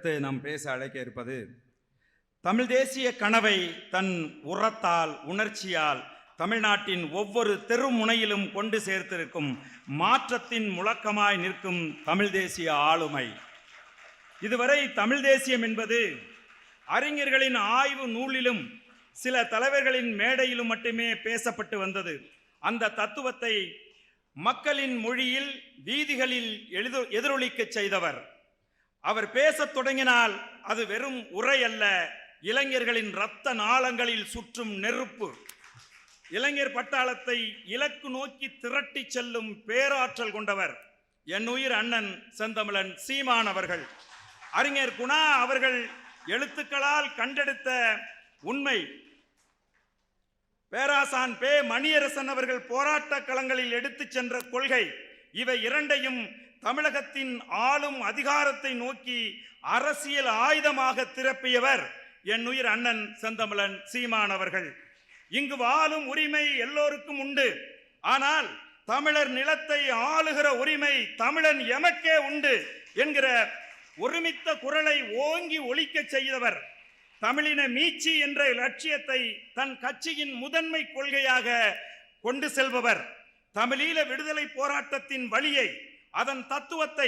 அடுத்து நாம் பேச அழைக்க இருப்பது, தமிழ் தேசிய கனவை தன் உரத்தால் உணர்ச்சியால் தமிழ்நாட்டின் ஒவ்வொரு தெரு முனையிலும் கொண்டு சேர்த்திருக்கும் மாற்றத்தின் முழக்கமாய் நிற்கும் தமிழ் தேசிய ஆளுமை. இதுவரை தமிழ் தேசியம் என்பது அறிஞர்களின் ஆய்வு நூலிலும் சில தலைவர்களின் மேடையிலும் மட்டுமே பேசப்பட்டு வந்தது. அந்த தத்துவத்தை மக்களின் மொழியில் வீதிகளில் எதிரொலிக்க செய்தவர். அவர் பேசத் தொடங்கினால் அது வெறும் உரை அல்ல, இளைஞர்களின் இரத்த நாளங்களில் சுற்றும் நெருப்பு. இளைஞர் பட்டாளத்தை இலக்கு நோக்கி திரட்டி செல்லும் பேராற்றல் கொண்டவர் என் உயிர் அண்ணன் செந்தமிழன் சீமான் அவர்கள். அறிஞர் குணா அவர்கள் எழுத்துக்களால் கண்டெடுத்த உண்மை, பேராசான் பே மணியரசன் அவர்கள் போராட்ட களங்களில் எடுத்து சென்ற கொள்கை, இவை இரண்டையும் தமிழகத்தின் ஆளும் அதிகாரத்தை நோக்கி அரசியல் ஆயுதமாக திரப்பியவர் என் உயிர் அண்ணன் செந்தமிழன் சீமான் அவர்கள். இங்கு வாழும் உரிமை எல்லோருக்கும் உண்டு, ஆனால் தமிழர் நிலத்தை ஆளுகிற உரிமை தமிழன் எமக்கே உண்டு என்கிற ஒருமித்த குரலை ஓங்கி ஒலிக்க செய்தவர். தமிழின மீட்சி என்ற லட்சியத்தை தன் கட்சியின் முதன்மை கொள்கையாக கொண்டு செல்பவர். தமிழீழ விடுதலை போராட்டத்தின் வழியை, அதன் தத்துவத்தை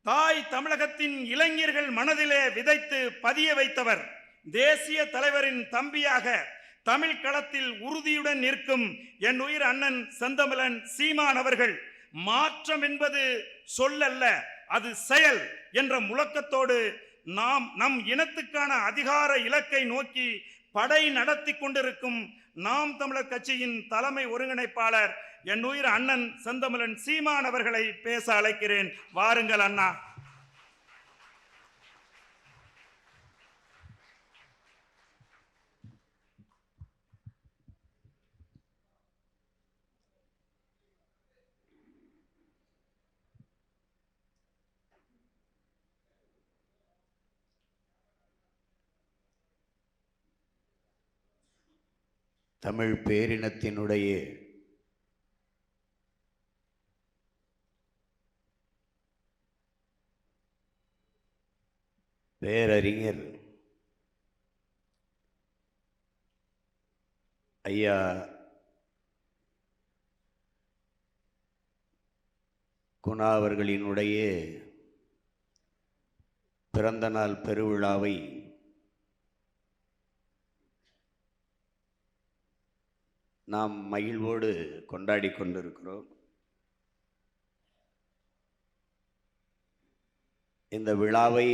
தாய் தமிழகத்தின் இளைஞர்கள் மனதிலே விதைத்து பதிய வைத்தவர். தேசிய தலைவரின் தம்பியாக தமிழ் களத்தில் உறுதியுடன் நிற்கும் என் உயிர் அண்ணன் செந்தமிழன் சீமான் அவர்கள், மாற்றம் என்பது சொல்லல்ல, அது செயல் என்ற முழக்கத்தோடு நம் இனத்துக்கான அதிகார இலக்கை நோக்கி படை நடத்தி கொண்டிருக்கும் நாம் தமிழர் கட்சியின் தலைமை ஒருங்கிணைப்பாளர் என் உயிர் அண்ணன் செந்தமிழன் சீமான் அவர்களை பேச அழைக்கிறேன். வாருங்கள் அண்ணா. தமிழ் பேரினத்தினுடைய பேரறிஞர் ஐயா குணா அவர்களினுடைய பிறந்த நாள் பெருவிழாவை நாம் மகிழ்வோடு கொண்டாடி கொண்டிருக்கிறோம். இந்த விழாவை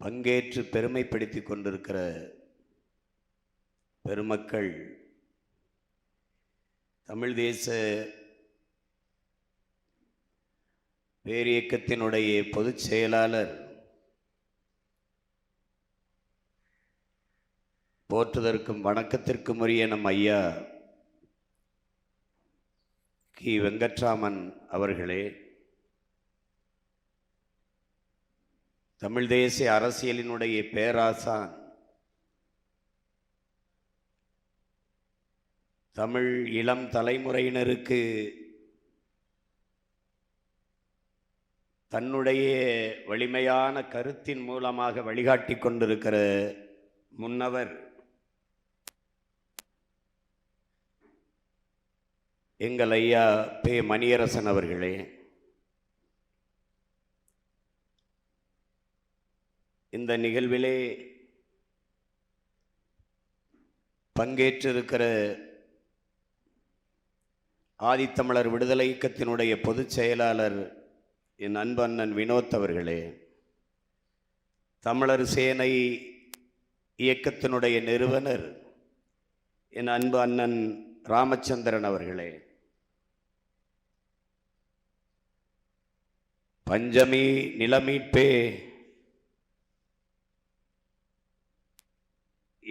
பங்கேற்று பெருமைப்படுத்திக் கொண்டிருக்கிற பெருமக்கள், தமிழ் தேச பேரியக்கத்தினுடைய பொதுச் செயலாளர் போற்றுதற்கும் வணக்கத்திற்கும் உரிய நம் ஐயா கி வெங்கட்ராமன் அவர்களே, தமிழ் தேசிய அரசியலினுடைய பேராசான், தமிழ் இளம் தலைமுறையினருக்கு தன்னுடைய வலிமையான கருத்தின் மூலமாக வழிகாட்டி கொண்டிருக்கிற முன்னவர் எங்கள் ஐயா பே மணியரசன் அவர்களே, இந்த நிகழ்விலே பங்கேற்றிருக்கிற ஆதித்தமிழர் விடுதலை இயக்கத்தினுடைய பொதுச் செயலாளர் என் அன்பு அண்ணன் வினோத் அவர்களே, தமிழர் சேனை இயக்கத்தினுடைய நிறுவனர் என் அன்பு அண்ணன் ராமச்சந்திரன் அவர்களே, பஞ்சமி நிலமீட்பே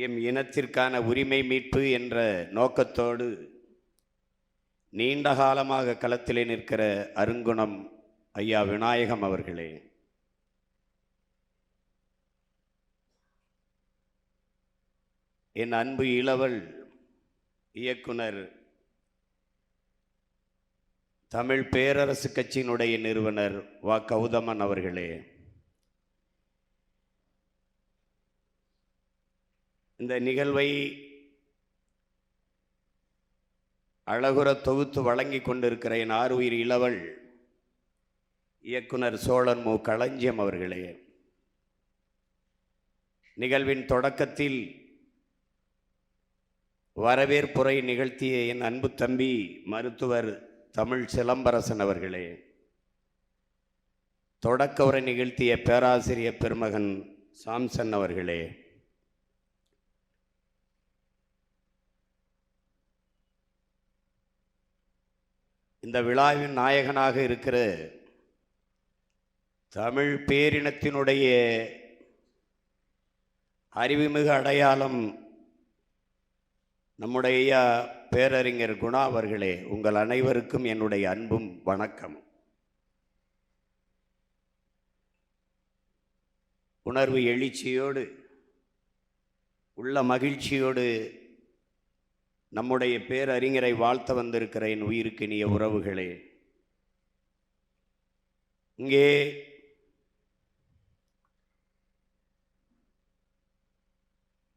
எம் இனத்திற்கான உரிமை மீட்பு என்ற நோக்கத்தோடு நீண்ட காலமாக களத்திலே நிற்கிற அருங்குணம் ஐயா விநாயகம் அவர்களே, என் அன்பு இளவல் இயக்குனர் தமிழ் பேரரசு கட்சியினுடைய நிறுவனர் வ. கௌதமன் அவர்களே, இந்த நிகழ்வை அழகுற தொகுத்து வழங்கி கொண்டிருக்கிற என் ஆருயிர் இளவல் இயக்குனர் சோழன் மு. களஞ்சியம் அவர்களே, நிகழ்வின் தொடக்கத்தில் வரவேற்புரை நிகழ்த்திய என் அன்பு தம்பி மருத்துவர் தமிழ் சிலம்பரசன் அவர்களே, தொடக்க உரை நிகழ்த்திய பேராசிரியர் பெருமகன் சாம்சன் அவர்களே, இந்த விழாவின் நாயகனாக இருக்கிற தமிழ் பேரினத்தினுடைய அறிவுமிகு அடையாளம் நம்முடைய ஐயா பேரறிஞர் குணா அவர்களே, உங்கள் அனைவருக்கும் என்னுடைய அன்பும் வணக்கம். உணர்வு எழுச்சியோடு உள்ள மகிழ்ச்சியோடு நம்முடைய பேரறிஞரை வாழ்த்த வந்திருக்கிற என் உயிருக்கினிய உறவுகளே, இங்கே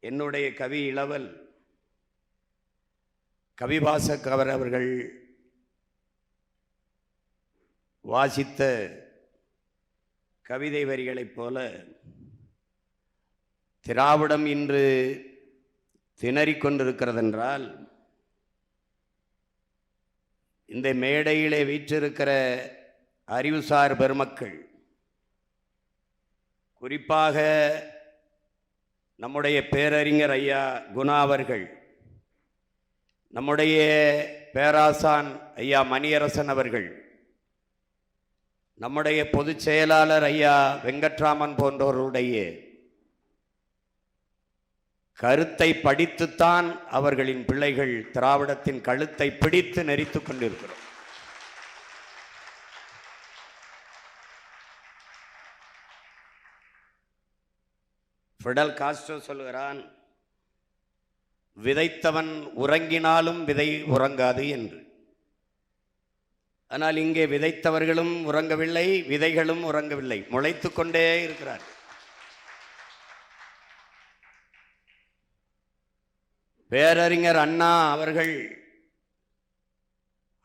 என்னுடைய கவி இளவல் கவிவாசகர் அவர்கள் வாசித்த கவிதை வரிகளைப் போல திராவிடம் இன்று திணறிக் கொண்டிருக்கிறதென்றால், இந்த மேடையிலே வீற்றிருக்கிற அறிவுசார் பெருமக்கள், குறிப்பாக நம்முடைய பேரறிஞர் ஐயா குணா அவர்கள், நம்முடைய பேராசான் ஐயா மணியரசன் அவர்கள், நம்முடைய பொதுச் செயலாளர் ஐயா வெங்கட்ராமன் போன்றவருடைய கருத்தை படித்துத்தான் அவர்களின் பிள்ளைகள் திராவிடத்தின் கழுத்தை பிடித்து நெரித்துக் கொண்டிருக்கிறோம். ஃபிடல் காஸ்ட்ரோ சொல்கிறான், விதைத்தவன் உறங்கினாலும் விதை உறங்காது என்று. ஆனால் இங்கே விதைத்தவர்களும் உறங்கவில்லை, விதைகளும் உறங்கவில்லை, முளைத்து கொண்டே இருக்கிறார். பேரறிஞர் அண்ணா அவர்கள்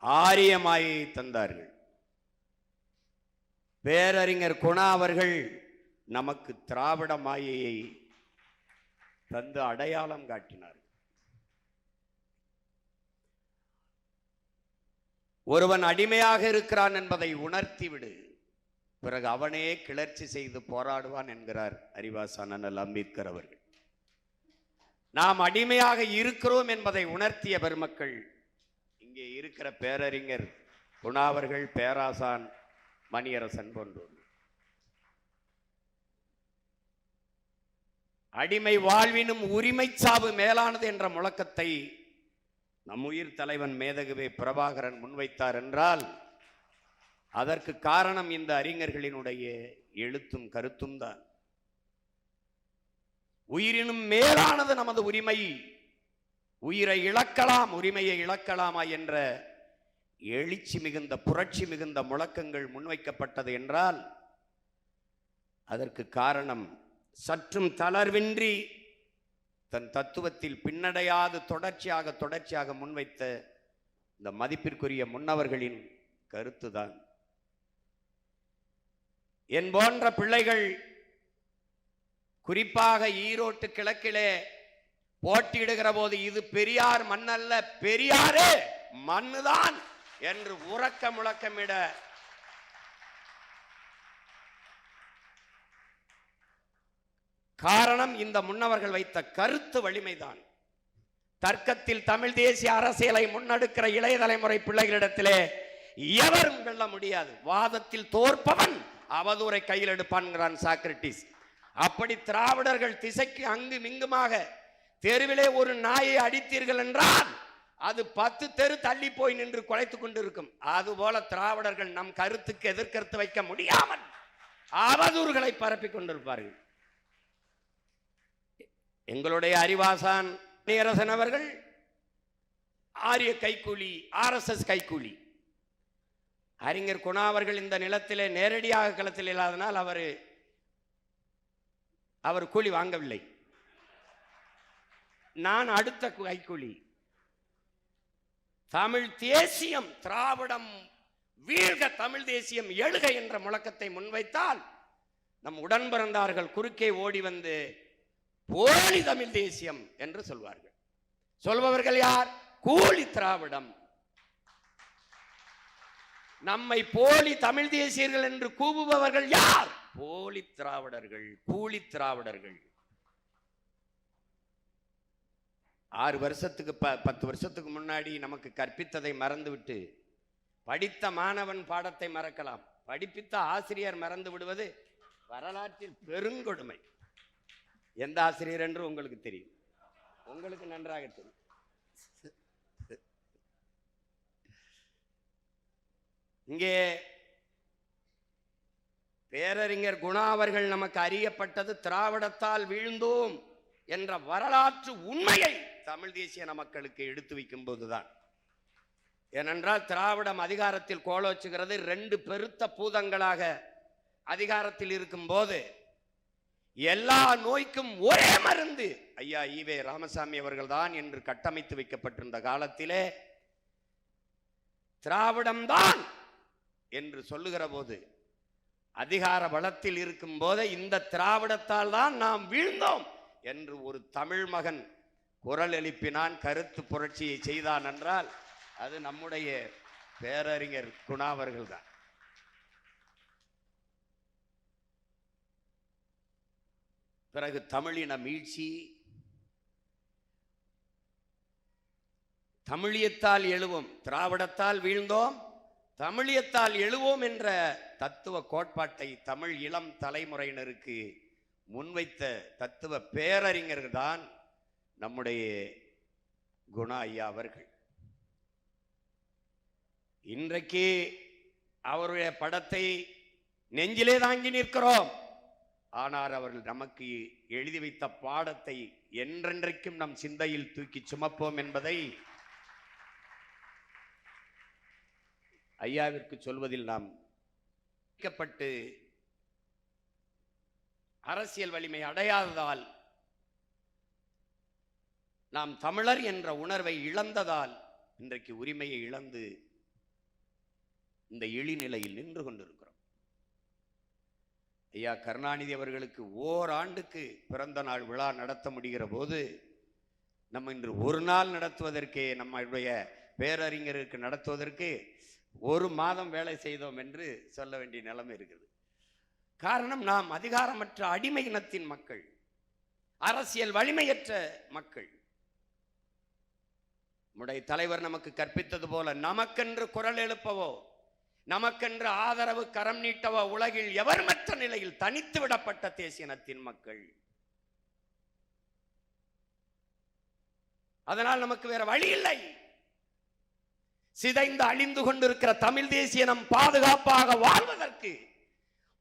ஆரிய மாயை தந்தார்கள். பேரறிஞர் குணா அவர்கள் நமக்கு திராவிட மாயையை தந்து அடையாளம் காட்டினார். ஒருவன் அடிமையாக இருக்கிறான் என்பதை உணர்த்திவிடு, பிறகு அவனே கிளர்ச்சி செய்து போராடுவான் என்கிறார் அறிவாசான் அண்ணல் அம்பேத்கர் அவர்கள். நாம் அடிமையாக இருக்கிறோம் என்பதை உணர்த்திய பெருமக்கள் இங்கே இருக்கிற பேரறிஞர் குணா அவர்கள், பேராசான் மணியரசன் போன்றோர். அடிமை வாழ்வினும் உரிமை சாவு மேலானது என்ற முழக்கத்தை நம் உயிர் தலைவன் மேதகுவே பிரபாகரன் முன்வைத்தார் என்றால், அதற்கு காரணம் இந்த அறிஞர்களினுடைய எழுத்தும் கருத்தும் தான். உயிரினும் மேலானது நமது உரிமை, உயிரை இழக்கலாம் உரிமையை இழக்கலாமா என்ற எழுச்சி மிகுந்த புரட்சி மிகுந்த முழக்கங்கள் முன்வைக்கப்பட்டது என்றால், அதற்கு காரணம் சற்றும் தளர்வின்றி தன் தத்துவத்தில் பின்னடையாது தொடர்ச்சியாக முன்வைத்த இந்த மதிப்பிற்குரிய முன்னவர்களின் கருத்துதான். என் போன்ற பிள்ளைகள் குறிப்பாக ஈரோட்டு கிழக்கிலே போட்டியிடுகிற போது, இது பெரியார் மண்ணல்ல, பெரியாரே மண்ணுதான் என்று உறக்க முழக்கமிட காரணம் இந்த முன்னவர்கள் வைத்த கருத்து வலிமைதான். தர்க்கத்தில் தமிழ் தேசிய அரசியலை முன்னெடுக்கிற இளைய தலைமுறை பிள்ளைகளிடத்திலே எவரும் வெல்ல முடியாது. வாதத்தில் தோற்பவன் அவதூறை கையில் எடுப்பான்கிறான் சாக்ரட்டிஸ். அப்படி திராவிடர்கள் திசைக்கு அங்கும் இங்குமாக தெருவிலே ஒரு நாயை அடித்தீர்கள் என்றால் அது 10 தெரு தள்ளி போய் நின்று குலைத்துக் கொண்டிருக்கும். அதுபோல திராவிடர்கள் நம் கருத்துக்கு எதிர்கருத்து வைக்க முடியாமல் அவதூறுகளை பரப்பிக் கொண்டிருப்பார்கள். எங்களுடைய அறிவாசான் மணியரசன் அவர்கள் ஆரிய கைக்கூலி, RSS கைக்கூலி. அறிஞர் குணா அவர்கள் இந்த நிலத்திலே நேரடியாக களத்தில் இல்லாதனால் அவர் கூலி வாங்கவில்லை. நான் அடுத்த கைக்கூலி. தமிழ் தேசியம், திராவிடம் வீழ்க, தமிழ் தேசியம் எழுக என்ற முழக்கத்தை முன்வைத்தால் நம் உடன் பிறந்தார்கள் குறுக்கே ஓடி வந்து போலி தமிழ் தேசியம் என்று சொல்வார்கள். சொல்பவர்கள் யார்? கூலி திராவிடம். நம்மை போலி தமிழ் தேசியர்கள் என்று கூவுபவர்கள் யார்? போலி திராவிடர்கள், கூலி திராவிடர்கள். 6 வருஷத்துக்கு 10 வருஷத்துக்கு முன்னாடி நமக்கு கற்பித்ததை மறந்துவிட்டு படித்த மாணவன் பாடத்தை மறக்கலாம், படிப்பித்த ஆசிரியர் மறந்து விடுவது வரலாற்றில் பெருங்கொடுமை. எந்த ஆசிரியர் என்று உங்களுக்கு தெரியும், உங்களுக்கு நன்றாக தெரியும். இங்கே பேரறிஞர் குணா அவர்கள் நமக்கு அறியப்பட்டது திராவிடத்தால் வீழ்ந்தோம் என்ற வரலாற்று உண்மையை தமிழ் தேசிய மக்களுக்கு எடுத்து வைக்கும் போதுதான். ஏனென்றால் திராவிடம் அதிகாரத்தில் கோலோச்சுகிறது. 2 பெருத்த பூதங்களாக அதிகாரத்தில் இருக்கும் போது எல்லா நோய்க்கும் ஒரே மருந்து ஐயா ஈவே ராமசாமி அவர்கள் தான் என்று கட்டமைத்து வைக்கப்பட்டிருந்த காலத்திலே திராவிடம்தான் என்று சொல்லுகிற போது, அதிகார பலத்தில் இருக்கும் போதே இந்த திராவிடத்தால் தான் நாம் வீழ்ந்தோம் என்று ஒரு தமிழ் மகன் குரல் எழுப்பினான், கருத்து புரட்சியை செய்தான் என்றால் அது நம்முடைய பேரறிஞர் குணா அவர்கள் தான். பிறகு தமிழின மீட்சி, தமிழியத்தால் எழுவோம், திராவிடத்தால் வீழ்ந்தோம், தமிழியத்தால் எழுவோம் என்ற தத்துவ கோட்பாட்டை தமிழ் இளம் தலைமுறையினருக்கு முன்வைத்த தத்துவ பேரறிஞர்கள் தான் நம்முடைய குணா ஐயா அவர்கள். இன்றைக்கு அவருடைய படத்தை நெஞ்சிலே தாங்கி நிற்கிறோம். ஆனால் அவர்கள் நமக்கு எழுதி வைத்த பாடத்தை என்றென்றைக்கும் நம் சிந்தையில் தூக்கி சுமப்போம் என்பதை ஐயாவிற்கு சொல்வதில் நாம் அரசியல் வலிமை அடையாததால், நாம் தமிழர் என்ற உணர்வை இழந்ததால் இன்றைக்கு உரிமையை இழந்து இந்த இழிநிலையில் நின்று கொண்டிருக்கிறோம். ஐயா கருணாநிதி அவர்களுக்கு ஓராண்டுக்கு பிறந்த நாள் விழா நடத்த முடிகிற போது நம்ம இன்று ஒரு நாள் நடத்துவதற்கே, நம்முடைய பேரறிஞருக்கு நடத்துவதற்கு 1 மாதம் வேலை செய்தோம் என்று சொல்ல வேண்டிய நிலைமை இருக்குது. காரணம், நாம் அதிகாரமற்ற அடிமை இனத்தின் மக்கள், அரசியல் வலிமையற்ற மக்கள். நம்முடைய தலைவர் நமக்கு கற்பித்தது போல நமக்கென்று குரல் எழுப்பவோ, நமக்கென்று ஆதரவு கரம் நீட்டவோ உலகில் எவர்மற்ற நிலையில் தனித்து விடப்பட்ட தேசியனத்தின் மக்கள். அதனால் நமக்கு வேற வழி இல்லை. சிதைந்து அழிந்து கொண்டிருக்கிற தமிழ் தேசியனம் பாதுகாப்பாக வாழ்வதற்கு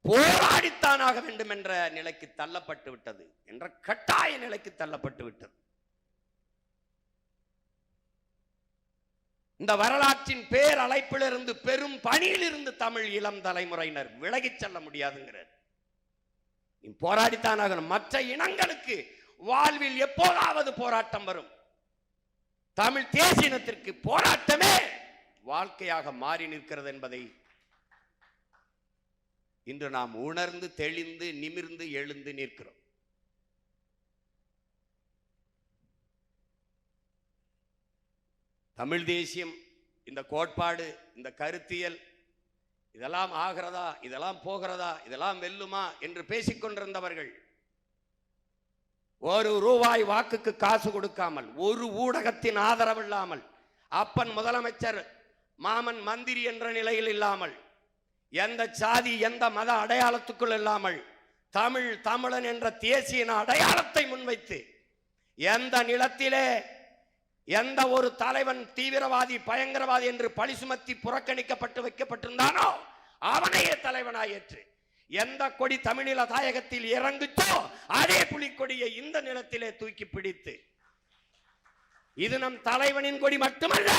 போராடித்தானாக வேண்டும் என்ற நிலைக்கு தள்ளப்பட்டு விட்டது, என்ற கட்டாய நிலைக்கு தள்ளப்பட்டு விட்டது. இந்த வரலாற்றின் பேர் அழைப்பிலிருந்து, பெரும் பணியிலிருந்து தமிழ் இளம் தலைமுறையினர் விலகிச் செல்ல முடியாதுங்கிறார். போராடித்தானாக. மற்ற இனங்களுக்கு வாழ்வில் எப்போதாவது போராட்டம் வரும். தமிழ் தேசியனத்திற்கு போராட்டமே வாழ்க்கையாக மாறி நிற்கிறது என்பதை இன்று நாம் உணர்ந்து தெளிந்து நிமிர்ந்து எழுந்து நிற்கிறோம். தமிழ் தேசியம், இந்த கோட்பாடு, இந்த கருத்தியல், இதெல்லாம் ஆகிறதா, இதெல்லாம் போகிறதா, இதெல்லாம் வெல்லுமா என்று பேசிக்கொண்டிருந்தவர்கள் 1 ரூபாய் வாக்குக்கு காசு கொடுக்காமல், ஒரு ஊடகத்தின் ஆதரவு இல்லாமல், அப்பன் முதலமைச்சர் மாமன் மந்திரி என்ற நிலையில் இல்லாமல், எந்த சாதி எந்த மத அடையாளத்துக்குள் இல்லாமல், தமிழ் தமிழன் என்ற தேசிய அடையாளத்தை முன்வைத்து, எந்த நிலத்திலே எந்த ஒரு தலைவன் தீவிரவாதி பயங்கரவாதி என்று பழி சுமத்தி புறக்கணிக்கப்பட்டு வைக்கப்பட்டிருந்தானோ அவனையே தலைவனாய் ஏற்று, எந்த கொடி தமிழில தாயகத்தில் இறங்குச்சோ அதே புலிக்கொடியை இந்த நிலத்திலே தூக்கி பிடித்து, இது நம் தலைவனின் கொடி மட்டுமல்ல,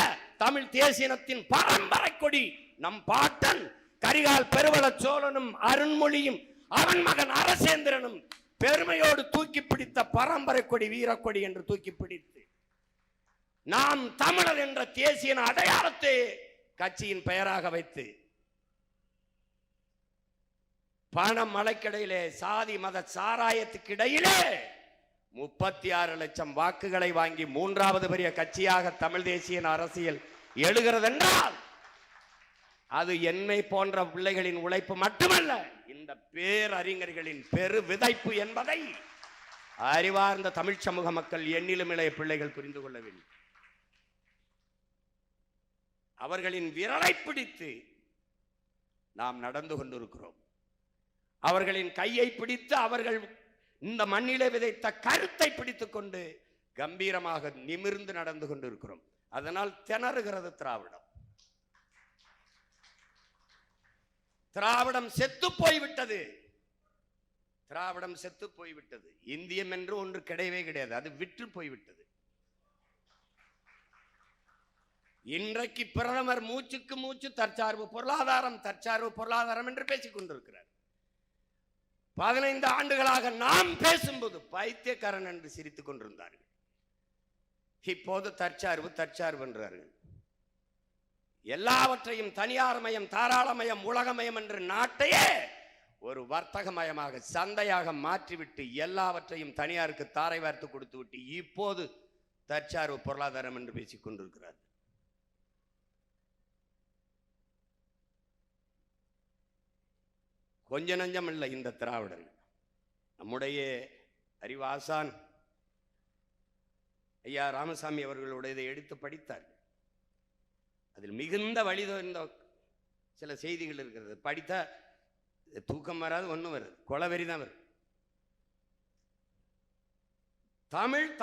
தமிழ் தேசியனத்தின் பரம்பரை கொடி நம் பாட்டன் கரிகால் பெருவள சோழனும் அருண்மொழியும் அவன் மகன் அரசேந்திரனும் பெருமையோடு தூக்கி பிடித்த பரம்பரை கொடி வீரக்கொடி என்று தூக்கி பிடித்து நாம் தமிழர் என்ற தேசிய அடையாளத்தை கட்சியின் பெயராக வைத்து பண மலைக்கிடையிலே சாதி மத சாராயத்துக்கு இடையிலே 36 லட்சம் வாக்குகளை வாங்கி 3வது பெரிய கட்சியாக தமிழ் தேசிய அரசியல் எழுகிறது என்றால் அது என்னை போன்ற பிள்ளைகளின் உழைப்பு மட்டுமல்ல, இந்த பேரறிஞர்களின் பெரு விதைப்பு என்பதை அறிவார்ந்த தமிழ் சமூக மக்கள் எண்ணிலும் இளைய பிள்ளைகள் புரிந்து கொள்ள வேண்டும். அவர்களின் விரலை பிடித்து நாம் நடந்து கொண்டிருக்கிறோம். அவர்களின் கையை பிடித்து அவர்கள் இந்த மண்ணிலே விதைத்த கருத்தை பிடித்துக் கொண்டு கம்பீரமாக நிமிர்ந்து நடந்து கொண்டிருக்கிறோம். அதனால் திணறுகிறது திராவிடம். திராவிடம் செத்து போய்விட்டது. திராவிடம் செத்து போய்விட்டது. இந்தியம் என்று ஒன்று கிடையவே கிடையாது. அது விற்று போய்விட்டது. இன்றைக்கு பிரதமர் மூச்சுக்கு மூச்சு தற்சார்பு பொருளாதாரம், தற்சார்பு பொருளாதாரம் என்று பேசிக் கொண்டிருக்கிறார். 15 ஆண்டுகளாக நாம் பேசும்போது பைத்தியக்காரன் என்று சிரித்துக் கொண்டிருந்தார்கள். இப்போது தற்சார்பு தற்சார்பு என்றார்கள். எல்லாவற்றையும் தனியார்மயம், தாராளமயம், உலகமயம் என்று நாட்டையே ஒரு வர்த்தகமயமாக, சந்தையாக மாற்றிவிட்டு எல்லாவற்றையும் தனியாருக்கு தாரை வார்த்து கொடுத்து விட்டு இப்போது தற்சார்பு பொருளாதாரம் என்று பேசிக் கொண்டிருக்கிறார். கொஞ்ச நஞ்சம் இல்லை இந்த திராவிடர்கள். நம்முடைய அறிவாசான் ஐயா ராமசாமி அவர்களுடைய எடுத்து படித்தார். அதில் மிகுந்த வழிதோர்ந்த சில செய்திகள் இருக்கிறது. படித்தா தூக்கம் வராது, ஒன்றும் வருது, கொலவெறி தான் வருது.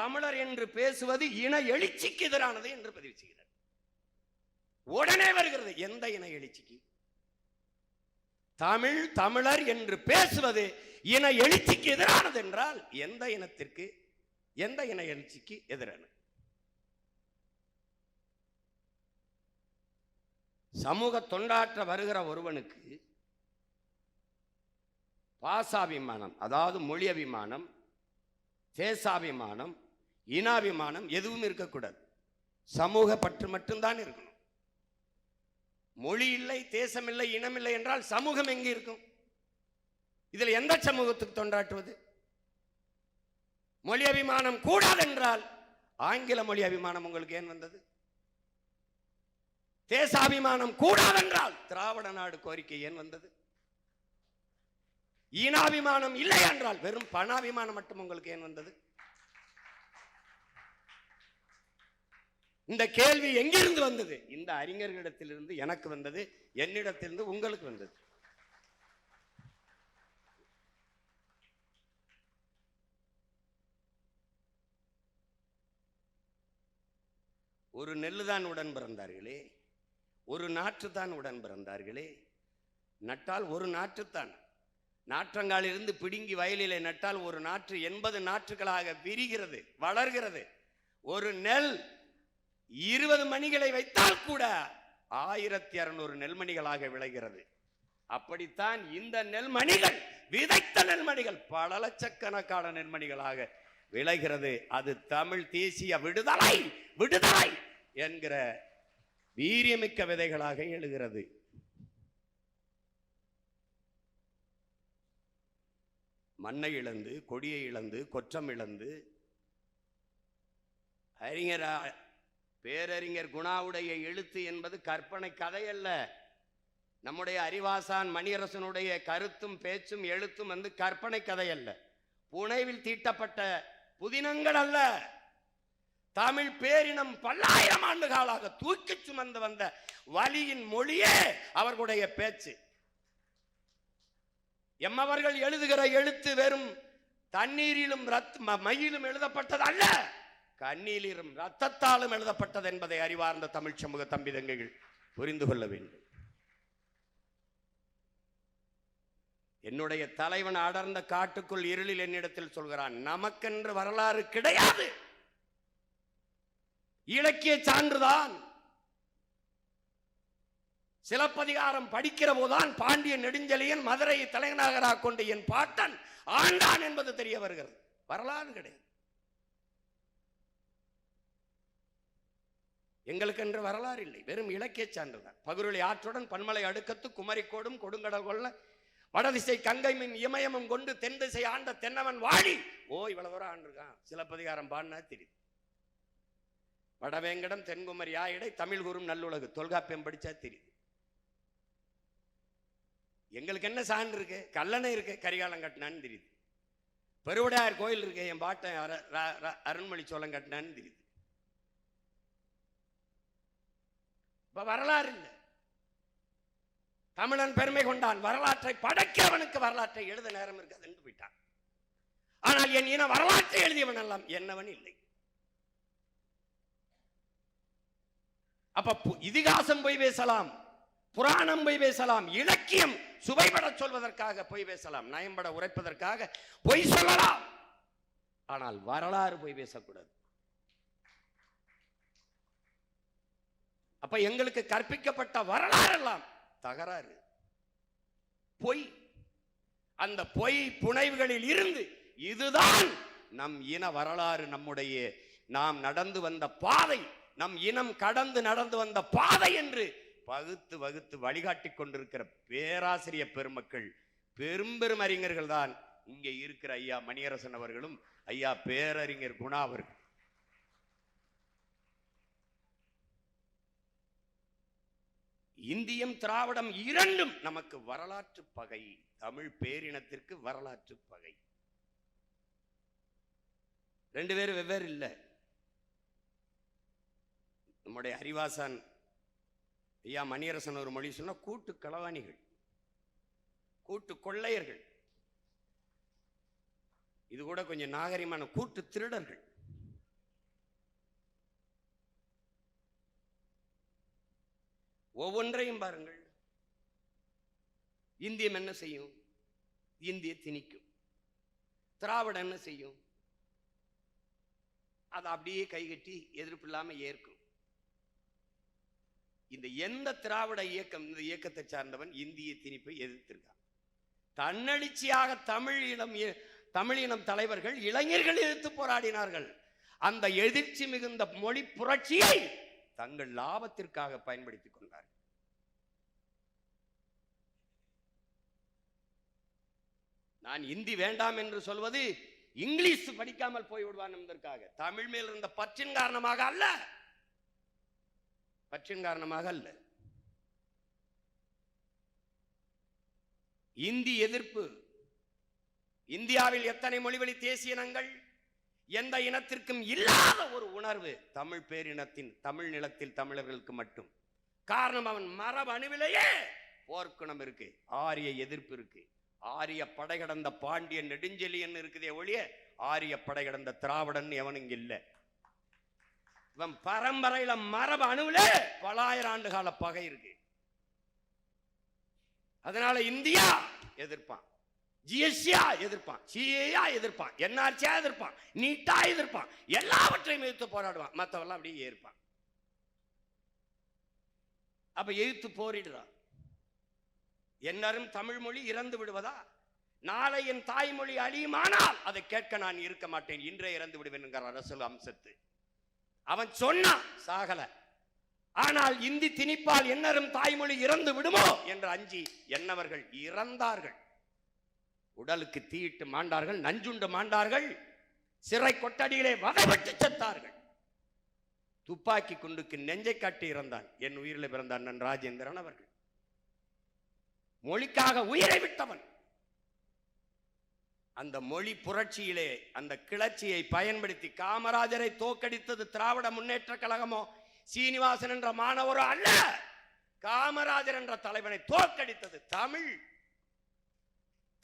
தமிழர் என்று பேசுவது இன எழுச்சிக்கு எதிரானது என்று பதிவு செய்கிறார். உடனே வருகிறது எந்த இன எழுச்சிக்கு? தமிழர் என்று பேசுவது இன எழுச்சிக்கு எதிரானது என்றால் எந்த இனத்திற்கு, எந்த இன எழுச்சிக்கு எதிரானது? சமூக தொண்டாற்ற வருகிற ஒருவனுக்கு பாசாபிமானம், அதாவது மொழி அபிமானம், தேசாபிமானம், இனாபிமானம் எதுவும் இருக்கக்கூடாது. சமூக பற்று மட்டும்தான் இருக்கணும். மொழி இல்லை, தேசம் இல்லை, இனம் இல்லை என்றால் சமூகம் எங்கே இருக்கும்? இதில் எந்த சமூகத்துக்கு தொண்டாற்றுவது? மொழி அபிமானம் கூடாது என்றால் ஆங்கில மொழி அபிமானம் உங்களுக்கு ஏன் வந்தது? தேசாபிமானம் கூடாதென்றால் திராவிட நாடு கோரிக்கை ஏன் வந்தது? ஈனாபிமானம் இல்லை என்றால் வெறும் பணாபிமானம் மட்டும் உங்களுக்கு ஏன் வந்தது? இந்த கேள்வி எங்கிருந்து வந்தது? இந்த அறிஞர்களிடத்திலிருந்து எனக்கு வந்தது, என்னிடத்திலிருந்து உங்களுக்கு வந்தது. ஒரு நெல்லு தான் உடன் பிறந்தார்களே, ஒரு நாற்று தான் உடன் பிறந்தார்களே. நட்டால் ஒரு நாற்றுத்தான். நாற்றங்காலிலிருந்து பிடுங்கி வயலிலே நட்டால் ஒரு நாற்று 80 நாற்றுகளாக விரிகிறது, வளர்கிறது. ஒரு நெல் 20 மணிகளை வைத்தால் கூட 1600 நெல்மணிகளாக விளைகிறது. அப்படித்தான் இந்த நெல்மணிகள், விதைத்த நெல்மணிகள் பல லட்சக்கணக்கான நெல்மணிகளாக விளைகிறது. அது தமிழ் தேசிய விடுதலை விடுதலை என்கிற வீரியமிக்க விதைகளாக எழுகிறது. மண்ணை இழந்து, கொடியை இழந்து, கொற்றம் இழந்து, பேரறிஞர் குணாவுடைய எழுத்து என்பது கற்பனை கதை அல்ல. நம்முடைய அறிவாசான் மணியரசனுடைய கருத்தும் பேச்சும் எழுத்தும் வந்து கற்பனை கதை அல்ல, புனைவில் தீட்டப்பட்ட புதினங்கள் அல்ல. தமிழ் பேரினம் பல்லாயிரம் ஆண்டு காலாக தூக்கி சுமந்து வந்த வலியின் மொழியே அவர்களுடைய பேச்சு. எம்மவர்கள் எழுதுகிற எழுத்து வெறும் தண்ணீரிலும் மையிலும் எழுதப்பட்டது அல்ல, கண்ணீரிலும் ரத்தத்தாலும் எழுதப்பட்டது என்பதை அறிவார்ந்த தமிழ் சமூக தம்பி தங்கைகள் புரிந்து கொள்ள வேண்டும். என்னுடைய தலைவன் அடர்ந்த காட்டுக்குள் இருளில் என்னிடத்தில் சொல்கிறான், நமக்கென்று வரலாறு கிடையாது, இலக்கிய சான்றுதான். சிலப்பதிகாரம் படிக்கிற போதுதான் பாண்டிய நெடுஞ்செழியன் மதுரையை தலைநகராக கொண்டு என் பாட்டன் ஆண்டான் என்பது தெரிய வருகிறது. வரலாறு கிடையாது. எங்களுக்கு என்று வரலாறு இல்லை, வெறும் இலக்கிய சான்றுதான். பகுருளி ஆற்றுடன் பன்மலை அடுக்கத்து குமரிக்கோடும் கொடுங்கடல் கொள்ள வடதிசை கங்கை மின் இமயமும் கொண்டு தென் திசை ஆண்ட தென்னவன் வாழி. இவ்வளவு தூரம் ஆண்டிருக்கான். சிலப்பதிகாரம் பாடினா தெரியுது. வடவேங்கடம் தென்குமரி ஆயிடை தமிழ் கூறும் நல்லுலகு தொல்காப்பியம் படிச்சா தெரியுது. எங்களுக்கு என்ன சான்று இருக்கு? கல்லணை இருக்கு, கரிகாலம் கட்டினான்னு தெரியுது. பெருவுடையார் கோயில் இருக்கு, என் பாட்டன் அருண்மொழி சோழன் கட்டினான்னு தெரியுது. இப்ப வரலாறு இல்லை. தமிழன் பெருமை கொண்டான். வரலாற்றை படைக்கிறவனுக்கு வரலாற்றை எழுத நேரம் இருக்காது என்று போயிட்டான். ஆனால் என் இன வரலாற்றை எழுதியவன் எல்லாம் என்னவன் இல்லை. அப்ப இதிகாசம் போய் பேசலாம், புராணம் போய் பேசலாம், இலக்கியம் சுவைபட சொல்வதற்காக பொய் பேசலாம், நயம்பட உரைப்பதற்காக பொய் சொல்லலாம். ஆனால் வரலாறு போய் பேசக்கூடாது. அப்ப எங்களுக்கு கற்பிக்கப்பட்ட வரலாறு எல்லாம் தகராறு, பொய். அந்த பொய் புனைவுகளில் இருந்து இதுதான் நம் இன வரலாறு, நம்முடைய நாம் நடந்து வந்த பாதை, நம் இனம் கடந்து நடந்து வந்த பாதை என்று பகுத்து வகுத்து வழிகாட்டி கொண்டிருக்கிற பேராசிரியர் பெருமக்கள், பெரும் அறிஞர்கள் தான் இங்கே இருக்கிற ஐயா மணியரசன் அவர்களும் ஐயா பேரறிஞர் குணா அவர்கள். இந்தியம் திராவிடம் இரண்டும் நமக்கு வரலாற்று பகை. தமிழ் பேரினத்திற்கு வரலாற்று பகை. ரெண்டு பேரும் வெவ்வேறு இல்லை. நம்முடைய அறிவாசான் ஐயா மணியரசன் ஒரு மொழி சொன்னா கூட்டு களவாணிகள், கூட்டு கொள்ளையர்கள். இது கூட கொஞ்சம் நாகரிகமான கூட்டு திருடர்கள். ஒவ்வொன்றையும் பாருங்கள். இந்தியம் என்ன செய்யும்? இந்திய திணிக்கும். திராவிடம் என்ன செய்யும்? அதை அப்படியே கைகட்டி எதிர்ப்பு இல்லாம ஏற்கும். இந்த எந்த திராவிட இயக்கம், இந்த இயக்கத்தை சார்ந்தவன் இந்திய திணிப்பை எதிர்த்திருக்கான். தன்னெழுச்சியாக தமிழினம் தலைவர்கள், இளைஞர்கள் எதிர்த்து போராடினார்கள். அந்த எதிர்ச்சி மிகுந்த மொழி புரட்சியை தங்கள் லாபத்திற்காக பயன்படுத்திக் கொண்டார்கள். நான் இந்தி வேண்டாம் என்று சொல்வது இங்கிலீஷ் படிக்காமல் போய்விடுவான் என்பதற்காக, தமிழ் மேல் இருந்த பற்றின் காரணமாக அல்ல, பற்றின் காரணமாக அல்ல. இந்தி எதிர்ப்பு. இந்தியாவில் எத்தனை மொழிவழி தேசிய இனங்கள், எந்த இனத்திற்கும் இல்லாத ஒரு உணர்வு தமிழ் பேரினத்தின், தமிழ் நிலத்தில் தமிழர்களுக்கு மட்டும். காரணம், அவன் மரபு அணுவிலேயே போர்க்குணம் இருக்கு, ஆரிய எதிர்ப்பு இருக்கு. ஆரிய படை கடந்த பாண்டியன் நெடுஞ்செழியன் இருக்குதே ஒழிய ஆரிய படை கடந்த திராவிடன் எவன் இங்க இல்ல. இவன் பரம்பரையில மரபு அணுவில பல ஆயிரம் ஆண்டு கால பகை இருக்கு. அதனால இந்தியா எதிர்ப்பான், ஜிஎஸ்டியா எதிர்ப்பான், சிஏயா எதிர்ப்பான், என்ஆர்சியா எதிர்ப்பான், நீட்டா எதிர்ப்பான், எல்லாவற்றையும் எதிர்த்து போராடுவான். மற்றவெல்லாம் அப்படியே ஏற்பான். அப்ப எதிர்த்து போரிடுறான். என்னரும் தமிழ் மொழி இறந்து விடுவதா? நாளை என் தாய்மொழி அழியுமானால் அதை கேட்க நான் இருக்க மாட்டேன், இன்றே இறந்து விடுவேன் என்கிற அரசியல் அம்சத்து அவன் சொன்னான். சாகல. ஆனால் இந்தி திணிப்பால் என்னரும் தாய்மொழி இறந்து விடுமோ என்று அஞ்சி என்னவர்கள் இறந்தார்கள். உடலுக்கு தீயிட்டு மாண்டார்கள், நஞ்சுண்டு மாண்டார்கள், சிறை கொட்டடியிலே வதைபட்டு செத்தார்கள். துப்பாக்கி குண்டுக்கு நெஞ்சை காட்டி இறந்தான் என் உயிரில் பிறந்தான் நன் ராஜேந்திரன் அவர்கள். மொழிக்காக உயிரை விட்டவன். அந்த மொழி புரட்சியிலே அந்த கிளர்ச்சியை பயன்படுத்தி காமராஜரை தோற்கடித்தது திராவிட முன்னேற்ற கழகமோ சீனிவாசன் என்ற மாணவரோ அல்ல. காமராஜர் என்ற தலைவனை தோற்கடித்தது தமிழ்.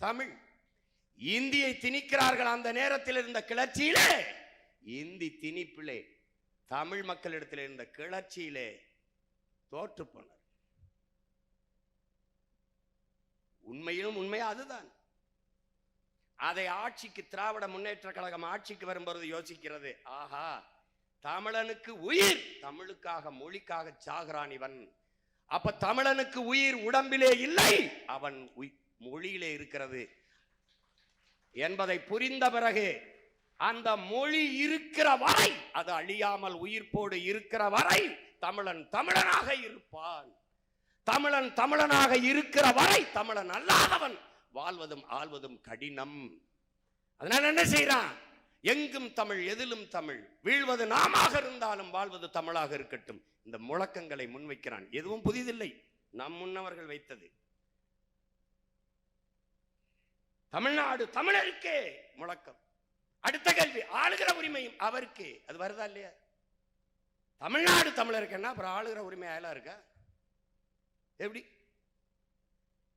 தமிழ். இந்தியை திணிக்கிறார்கள். அந்த நேரத்தில் இருந்த கிளர்ச்சியிலே, இந்தி திணிப்பிலே, தமிழ் மக்களிடத்தில் இருந்த கிளர்ச்சியிலே தோற்று போனார். உண்மையிலும் உண்மை அதுதான். அதை ஆட்சிக்கு, திராவிட முன்னேற்ற கழகம் ஆட்சிக்கு வரும்போது யோசிக்கிறது, ஆஹா, தமிழனுக்கு உயிர், தமிழுக்காக மொழிக்காக சாகிறான் இவன். அப்ப தமிழனுக்கு உயிர் உடம்பிலே இல்லை, அவன் மொழியிலே இருக்கிறது என்பதை புரிந்த பிறகு அந்த மொழி இருக்கிற வரை, அது அழியாமல் உயிர்ப்போடு இருக்கிற வரை தமிழன் தமிழனாக இருப்பான். தமிழன் தமிழனாக இருக்கிற வரை தமிழன் அல்லாதவன் வாழ்வதும் ஆள்வதும் கடினம். அதனால என்ன செய்யறான்? எங்கும் தமிழ், எதிலும் தமிழ், வீழ்வது நாமாக இருந்தாலும் வாழ்வது தமிழாக இருக்கட்டும். இந்த முழக்கங்களை முன்வைக்கிறான். எதுவும் புதிதில்லை, நம் முன்னவர்கள் வைத்தது. தமிழ்நாடு தமிழருக்கே முழக்கம். அடுத்த கேள்வி, ஆளுகிற உரிமையும் அவருக்கு. அது வருதா இல்லையா? தமிழ்நாடு தமிழருக்குன்னா அப்புறம் ஆளுகிற உரிமை ஆயலா இருக்கா? எப்படி?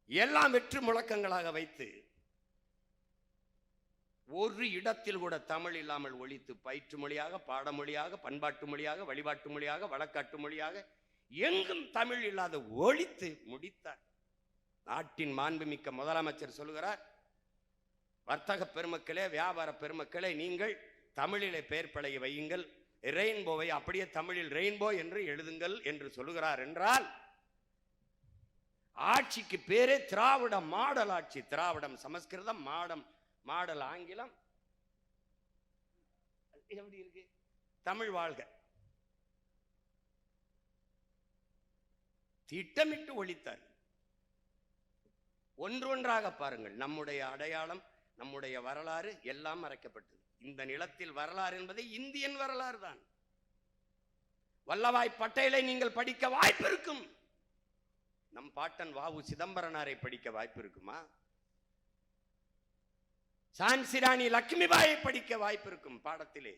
எல்லாம் வெற்று முழக்கங்களாக வைத்து ஒரு இடத்தில் கூட தமிழ் இல்லாமல் ஒழித்து பயிற்று மொழியாக, பாடமொழியாக, பண்பாட்டு மொழியாக, வழிபாட்டு மொழியாக, வழக்காட்டு மொழியாக எங்கும் தமிழ் இல்லாத ஒழித்து முடித்தார். நாட்டின் மாண்புமிக்க முதலமைச்சர் சொல்லுகிறார், வர்த்தக பெருமக்களே, வியாபார பெருமக்களே, நீங்கள் தமிழிலே பெயர் பலகை வையுங்கள், ரெயின்போவை அப்படியே தமிழில் ரெயின்போ என்று எழுதுங்கள் என்று சொல்லுகிறார். என்றால் ஆட்சிக்கு பேரே திராவிட மாடல் ஆட்சி. திராவிடம் சமஸ்கிருதம், மாடல் ஆங்கிலம். எப்படி இருக்கு? தமிழ் வாழ்க. திட்டமிட்டு ஒழித்தார். ஒன்றொன்றாக பாருங்கள். நம்முடைய அடையாளம், நம்முடைய வரலாறு எல்லாம் மறைக்கப்பட்டது. இந்த நிலத்தில் வரலாறு என்பது இந்தியன் வரலாறு தான். வல்லபாய் பட்டேலை நீங்கள் படிக்க வாய்ப்பு இருக்கும். நம் பாட்டன் வாவு சிதம்பரனாரை படிக்க வாய்ப்பு இருக்குமா? சான்சி ராணி லட்சுமிபாயை படிக்க வாய்ப்பு இருக்கும் பாடத்திலே.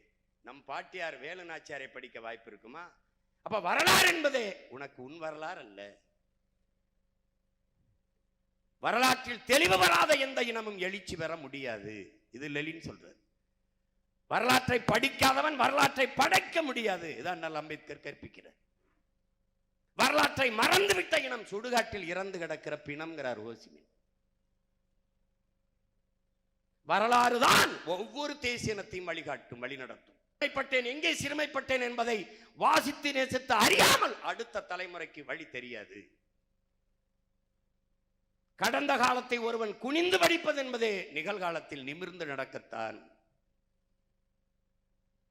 நம் பாட்டியார் வேலுநாச்சியாரை படிக்க வாய்ப்பு இருக்குமா? அப்ப வரலாறு என்பதே உனக்கு உன் வரலாறு அல்ல. வரலாற்றில் தெளிவு வராத எந்த இனமும் எழுச்சி பெற முடியாது. இது லெனின் சொல்றார். வரலாற்றை படிக்காதவன் வரலாற்றை படைக்க முடியாது. இதான் அம்பேத்கர் கற்பிக்கிறார். வரலாற்றை மறந்துவிட்ட இனம் சுடுகாட்டில் இறந்து கிடக்கிற பிணம்ங்கிறார் ஓசிமின். வரலாறு தான் ஒவ்வொரு தேசியனத்தையும் வழிகாட்டும், வழிநடத்தும். எங்கே சிறுமைப்பட்டேன் என்பதை வாசித்து நேசித்து அறியாமல் அடுத்த தலைமுறைக்கு வழி தெரியாது. கடந்த காலத்தை ஒருவன் குனிந்து படிப்பது என்பதே நிகழ்காலத்தில் நிமிர்ந்து நடக்கத்தான்.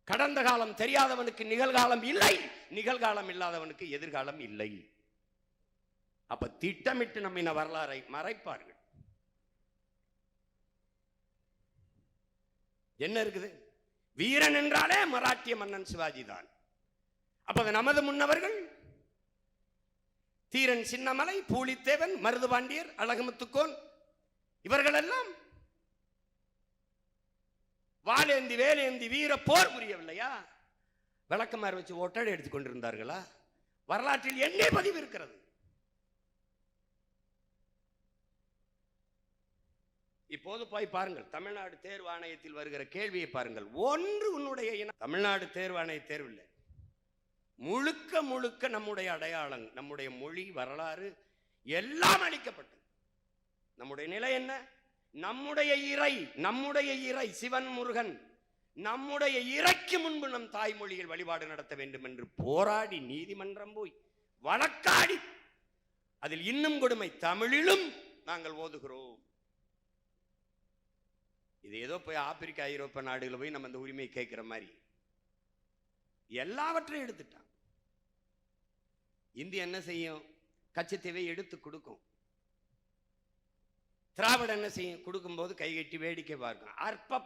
கடந்த காலம் தெரியாதவனுக்கு நிகழ்காலம் இல்லை, நிகழ்காலம் இல்லாதவனுக்கு எதிர்காலம் இல்லை. அப்ப திட்டமிட்டு நம்மின வரலாறை மறைப்பார்கள். என்ன இருக்குது? வீரன் என்றாலே மராட்டிய மன்னன் சிவாஜி தான். அப்ப நமது முன்னவர்கள் தீரன் சின்னமலை, பூலித்தேவன், மருதுபாண்டியர், அழகுமுத்துக்கோன் இவர்கள் எல்லாம் வாலேந்தி வேலேந்தி வீர போர் புரியவில்லையா? விளக்கமாறு வச்சு ஒட்டடை எடுத்துக் கொண்டிருந்தார்களா? வரலாற்றில் என்ன பதிவு இருக்கிறது? இப்போது போய் பாருங்கள், தமிழ்நாடு தேர்வு ஆணையத்தில் வருகிற கேள்வியை பாருங்கள். ஒன்று உன்னுடைய இனம். தமிழ்நாடு தேர்வு ஆணைய தேர்வு இல்லை, முழுக்க முழுக்க நம்முடைய அடையாளம், நம்முடைய மொழி, வரலாறு எல்லாம் அளிக்கப்பட்டது. நம்முடைய நிலை என்ன? நம்முடைய இறை சிவன் முருகன், நம்முடைய இறைக்கு முன்பு நம் தாய்மொழியில் வழிபாடு நடத்த வேண்டும் என்று போராடி நீதிமன்றம் போய் வழக்காடி, அதில் இன்னும் கொடுமை, தமிழிலும் நாங்கள் ஓதுகிறோம். இது ஏதோ போய் ஆப்பிரிக்கா, ஐரோப்பா நாடுகளில் போய் நம்ம இந்த உரிமை கேட்கிற மாதிரி எல்லாவற்றையும் எடுத்துட்டான். இந்தியா என்ன செய்யும்? கச்சத்தீவை எடுத்து கொடுக்கும். திராவிடம் என்ன செய்யும்? கொடுக்கும்போது கைகட்டி வேடிக்கை பார்க்கும். அற்ப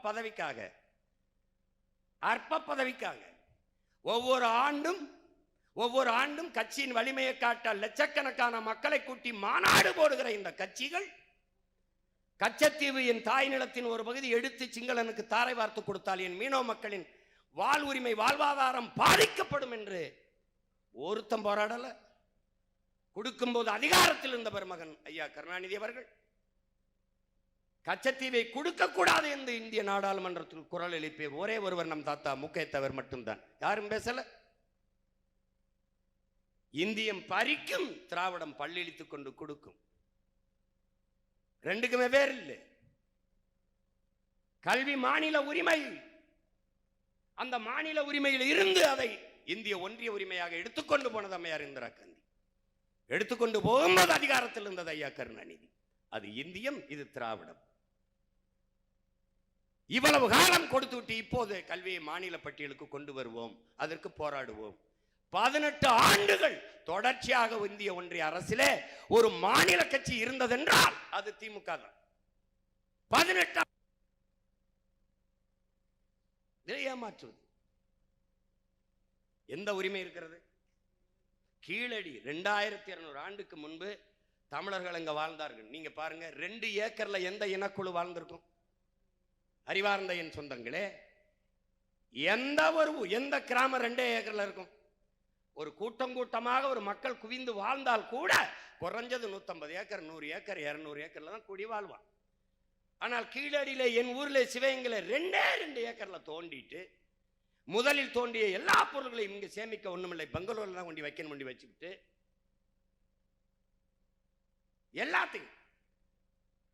பதவிக்காக ஒவ்வொரு ஆண்டும் கட்சியின் வலிமையை காட்ட லட்சக்கணக்கான மக்களை கூட்டி மாநாடு போடுகிற இந்த கட்சிகள் கச்சத்தீவு என் தாய் நிலத்தின் ஒரு பகுதி எடுத்து சிங்களனுக்கு தாரை வார்த்து கொடுத்தால் என் மீனவ மக்களின் வாழ்வுரிமை, வாழ்வாதாரம் பாதிக்கப்படும் என்று ஒருத்தம் போராடல. கொடுக்கும்போது அதிகாரத்தில் இருந்த பெருமகன் ஐயா கருணாநிதி அவர்கள் கச்சத்தீவை கொடுக்க கூடாது என்று இந்திய நாடாளுமன்றத்தில் குரல் எழுப்பிய ஒரே ஒருவர் நம் தாத்தா முக்கையத்தவர் மட்டும்தான். யாரும் பேசல. இந்தியம் பறிக்கும், திராவிடம் பல்லிழித்துக் கொண்டு கொடுக்கும். ரெண்டுக்குமே வேறு இல்லை. கல்வி மாநில உரிமை, அந்த மாநில உரிமையில் இருந்து அதை இந்திய ஒன்றிய உரிமையாக எடுத்துக்கொண்டு போனது அம்மையார் இந்திரா காந்தி. எடுத்துக்கொண்டு போகும்போது அதிகாரத்தில் இருந்தது ஐயா கருணாநிதி. அது இந்தியம், இது திராவிடம். இவ்வளவு காலம் கொடுத்து விட்டு இப்போது கல்வியை மாநில பட்டியலுக்கு கொண்டு வருவோம், அதற்கு போராடுவோம். 18 ஆண்டுகள் தொடர்ச்சியாக இந்திய ஒன்றிய அரசிலே ஒரு மாநில கட்சி இருந்ததென்றால் அது திமுக தான். 18 ஏமாற்றுவது எந்த உரிமை இருக்கிறது? கீழடி 2200 ஆண்டுக்கு முன்பு தமிழர்கள் அங்க வாழ்ந்தார்கள். நீங்க பாருங்க, 2 ஏக்கர்ல எந்த இனக்குழு வாழ்ந்திருக்கும்? அறிவார்ந்த என் சொந்தங்களே, எந்த கிராமம் 2 ஏக்கர்ல இருக்கும்? ஒரு கூட்டம் கூட்டமாக ஒரு மக்கள் குவிந்து வாழ்ந்தால் கூட குறைஞ்சது 150 ஏக்கர், 100 ஏக்கர், 200 ஏக்கர்ல தான் கூடி வாழ்வான். ஆனால் கீழடியில என் ஊர்ல சிவகங்கையில 2 ஏக்கர்ல தோண்டிட்டு முதலில் தோண்டிய எல்லா பொருள்களையும் இங்க சேமிக்க ஒண்ணுமில்லை, பெங்களூர்ல தான் கொண்டு வைக்கணும், கொண்டு வச்சுக்கிட்டு எல்லாத்தையும்.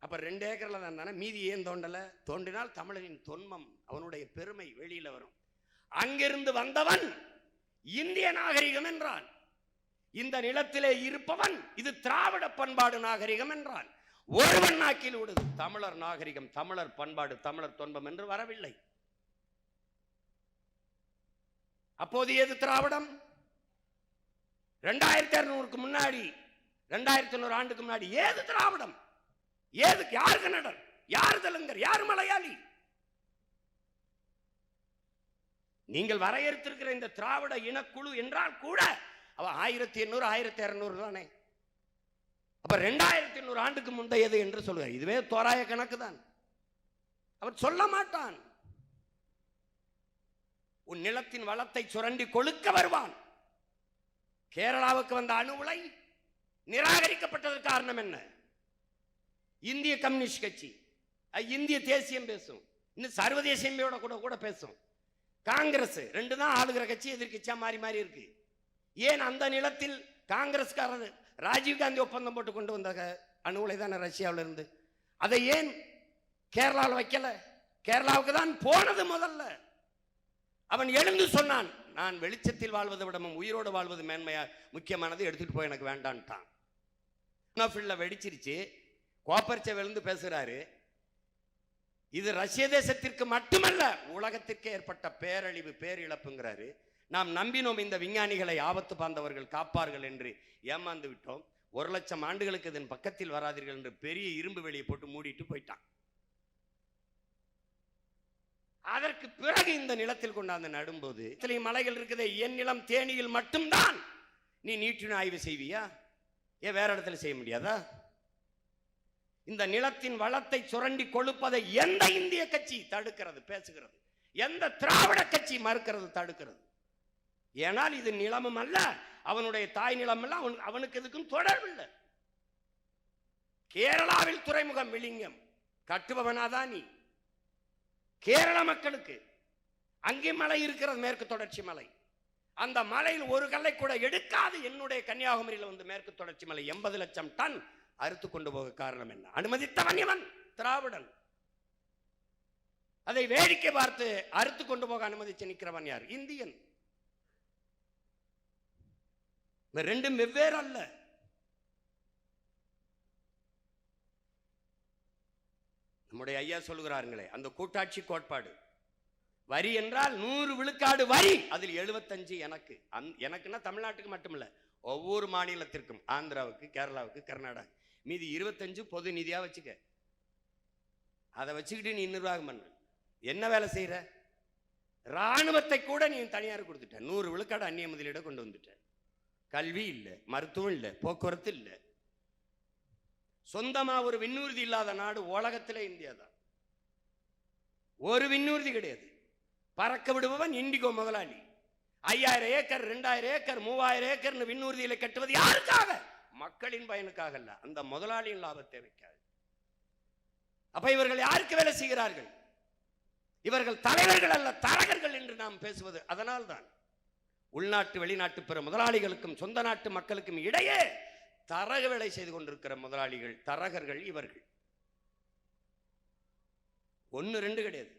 அப்ப 2 ஏக்கர்ல தான் தானே, மீதி ஏன் தோண்டல? தோண்டினால் தமிழரின் தொன்மம், அவனுடைய பெருமை வெளியில வரும். அங்கிருந்து வந்தவன் இந்திய நாகரிகம் என்றான். இந்த நிலத்திலே இருப்பவன் இது திராவிட பண்பாடு நாகரிகம் என்றான். ஒருவன் நாக்கில் விடுது தமிழர் நாகரிகம், தமிழர் பண்பாடு, தமிழர் தொன்மம் என்று வரவில்லை. அப்போது ஏது திராவிடம்? 2600 முன்னாடி, 2500 ஆண்டுக்கு முன்னாடி ஏது திராவிடம்? ஏது? யார் கன்னடர், யார் தெலுங்கர், யார் மலையாளி? நீங்கள் வரையறுத்திருக்கிற இந்த திராவிட இனக்குழு என்றால் கூட அவ 1800 1200 தானே. அப்ப 2200 ஆண்டுக்கு முந்தையது என்று சொல்லுவார். இதுவே தோராய கணக்கு தான். அவர் சொல்ல மாட்டான். உன் நிலத்தின் வளத்தை சுரண்டி கொழுக்க வருவான். கேரளாவுக்கு வந்த அணு உலை நிராகரிக்கப்பட்டதற்கு காரணம் என்ன? இந்திய கம்யூனிஸ்ட் கட்சி, இந்திய தேசியம் பேசும், இன்னும் சர்வதேசியமையோட கூட பேசும். காங்கிரஸ் 2 தான் ஆளுகிற கட்சி, எதிர்கட்சியா மாறி மாறி இருக்கு. ஏன் அந்த நிலத்தில் காங்கிரஸ்காரர் ராஜீவ்காந்தி ஒப்பந்தம் போட்டு கொண்டு வந்த அணு உலை தானே ரஷ்யாவில் இருந்து, அதை ஏன் கேரளாவில் வைக்கல? கேரளாவுக்கு தான் போனது முதல்ல. அவன் எழுந்து சொன்னான், நான் வெளிச்சத்தில் வாழ்வதை விடமும் உயிரோடு வாழ்வது மேன்மையா முக்கியமானது, எடுத்துட்டு போய் எனக்கு வேண்டான்ட்டான். வெடிச்சிருச்சு, கோப்பரிச்சை விழுந்து பேசுறாரு. இது ரஷ்ய தேசத்திற்கு மட்டுமல்ல உலகத்திற்கு ஏற்பட்ட பேரழிவு, பேரிழப்புங்கிறாரு. நாம் நம்பினோம் இந்த விஞ்ஞானிகளை ஆபத்து பாந்தவர்கள் காப்பார்கள் என்று ஏமாந்து விட்டோம். 1,00,000 ஆண்டுகளுக்கு இதன் பக்கத்தில் வராதீர்கள் என்று பெரிய இரும்பு வெளியை போட்டு மூடிட்டு போயிட்டான். அதற்கு பிறகு இந்த நிலத்தில் கொண்டாந்து நடும்போது மலைகள் இருக்குதே, என் நிலம் தேனியில் மட்டும்தான் நீ நீட்டின ஆய்வு செய்வியா? ஏன் வேற இடத்துல செய்ய முடியாதா? இந்த நிலத்தின் வளத்தை சுரண்டி கொழுப்பதை எந்த இந்திய கட்சி தடுக்கிறது, பேசுகிறது? எந்த திராவிட கட்சி மறுக்கிறது, தடுக்கிறது? ஏனால் இது நிலமும் அல்ல, அவனுடைய தாய் நிலம் அல்ல, அவனுக்கு எதுக்கும் தொடர்பில்லை. கேரளாவில் துறைமுகம் விளிங்கம் கட்டுபவனாதான் நீ. கேரள மக்களுக்கு அங்கே மலை இருக்கிறது, மேற்கு தொடர்ச்சி மலை. அந்த மலையில் ஒரு கல்லை கூட எடுக்காது என்னுடைய கன்னியாகுமரியில் வந்து மேற்கு தொடர்ச்சி மலை 80 லட்சம் டன் அறுத்து கொண்டு போக காரணம் என்ன? அனுமதித்தவன் இவன், திராவிடன். அதை வேடிக்கை பார்த்து அறுத்து கொண்டு போக அனுமதிச்சு நிற்கிறவன் யார்? இந்தியன். ரெண்டும் வெவ்வேறு அல்ல. நம்முடைய ஐயா சொல்லுகிறார்களே, அந்த கூட்டாட்சி கோட்பாடு, வரி என்றால் 100 விழுக்காடு வரி, அதில் 75 எனக்கு. எனக்குன்னா தமிழ்நாட்டுக்கு மட்டுமில்ல, ஒவ்வொரு மாநிலத்திற்கும், ஆந்திராவுக்கு, கேரளாவுக்கு, கர்நாடகா. மீதி 25 பொது நிதியா வச்சுக்க. அதை வச்சுக்கிட்டு நீ நிர்வாகம் பண்ண என்ன வேலை செய்யற? ராணுவத்தை கூட நீ தனியார் கொடுத்துட்ட. 100 விழுக்காடு அந்நிய முதலீட கொண்டு வந்துட்ட. கல்வி இல்லை, மருத்துவம் இல்லை, போக்குவரத்து இல்லை. சொந்தமா ஒரு விண்ணூர்தி இல்லாத நாடு உலகத்திலே இந்தியா தான். ஒரு விண்ணூர்தி கிடையாது. பறக்க விடுபவன் இண்டிகோ முதலாளி. 5000 ஏக்கர், 2000 ஏக்கர், 3000 ஏக்கர் விண்ணூர்திகளை கட்டுவது யாருக்காக? மக்களின் பயனுக்காக அல்ல, அந்த முதலாளியின் லாப தேவைக்காக. அப்ப இவர்கள் யாருக்கு வேலை செய்கிறார்கள்? இவர்கள் தலைவர்கள் அல்ல, தரகர்கள் என்று நாம் பேசுவது அதனால்தான். உள்நாட்டு வெளிநாட்டு பிற முதலாளிகளுக்கும் சொந்த நாட்டு மக்களுக்கும் இடையே தரக வேலை செய்து கொண்டிருக்கிற முதலாளிகள், தரகர்கள் இவர்கள். 1 2 கிடையாது.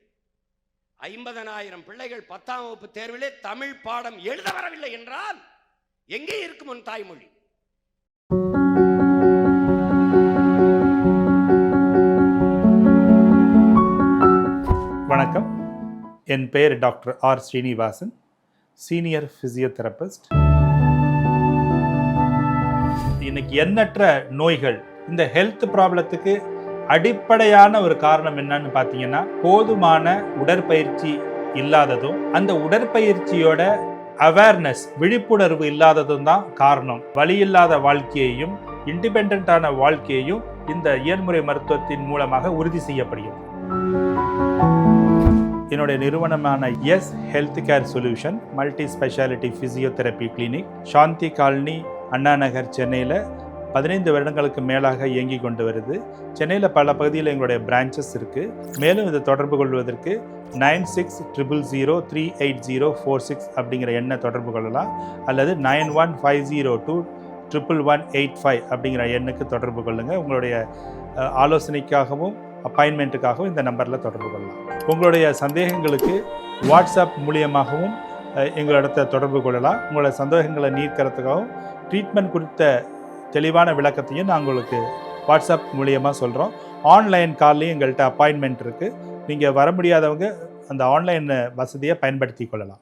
50,000 பிள்ளைகள் 10ஆம் வகுப்பு தேர்விலே தமிழ் பாடம் எழுத வரவில்லை என்றால் எங்கே இருக்கும் உன் தாய்மொழி? வணக்கம், என் பெயர் doctor R Srinivasan, senior physiotherapist. இன்னைக்கு எண்ணற்ற நோய்கள், இந்த ஹெல்த் ப்ராப்ளத்துக்கு அடிப்படையான ஒரு காரணம் என்னன்னு பார்த்தீங்கன்னா, போதுமான உடற்பயிற்சி இல்லாததும், அந்த உடற்பயிற்சியோட அவேர்னஸ், விழிப்புணர்வு இல்லாததும் தான் காரணம். வலி இல்லாத வாழ்க்கையையும் இண்டிபெண்டான வாழ்க்கையையும் இந்த இயன்முறை மருத்துவத்தின் மூலமாக உறுதி செய்யப்படுகிறது. என்னுடைய நிறுவனமான S health care solution multi speciality physiotherapy clinic Shanthi colony, Anna Nagar, சென்னையில் 15 வருடங்களுக்கு மேலாக இயங்கி கொண்டு வருது. சென்னையில் பல பகுதியில் எங்களுடைய பிரான்ச்சஸ் இருக்குது. மேலும் இதை தொடர்பு கொள்வதற்கு 9600038046 அப்படிங்கிற எண்ணை தொடர்பு கொள்ளலாம், அல்லது 9150211185 அப்படிங்கிற எண்ணுக்கு தொடர்பு கொள்ளுங்கள். உங்களுடைய ஆலோசனைக்காகவும் அப்பாயின்மெண்ட்டுக்காகவும் இந்த நம்பரில் தொடர்பு கொள்ளலாம். உங்களுடைய சந்தேகங்களுக்கு வாட்ஸ்அப் மூலியமாகவும் எங்களிடத்தை தொடர்பு கொள்ளலாம். உங்களோட சந்தேகங்களை நீக்கிறதுக்காகவும் ட்ரீட்மெண்ட் குறித்த தெளிவான விளக்கத்தையும் நான் உங்களுக்கு வாட்ஸ்அப் மூலியமாக சொல்கிறோம். ஆன்லைன் கால்லையும் எங்கள்கிட்ட அப்பாயின்மெண்ட் இருக்குது. நீங்கள் வர முடியாதவங்க அந்த ஆன்லைன் வசதியை பயன்படுத்தி கொள்ளலாம்.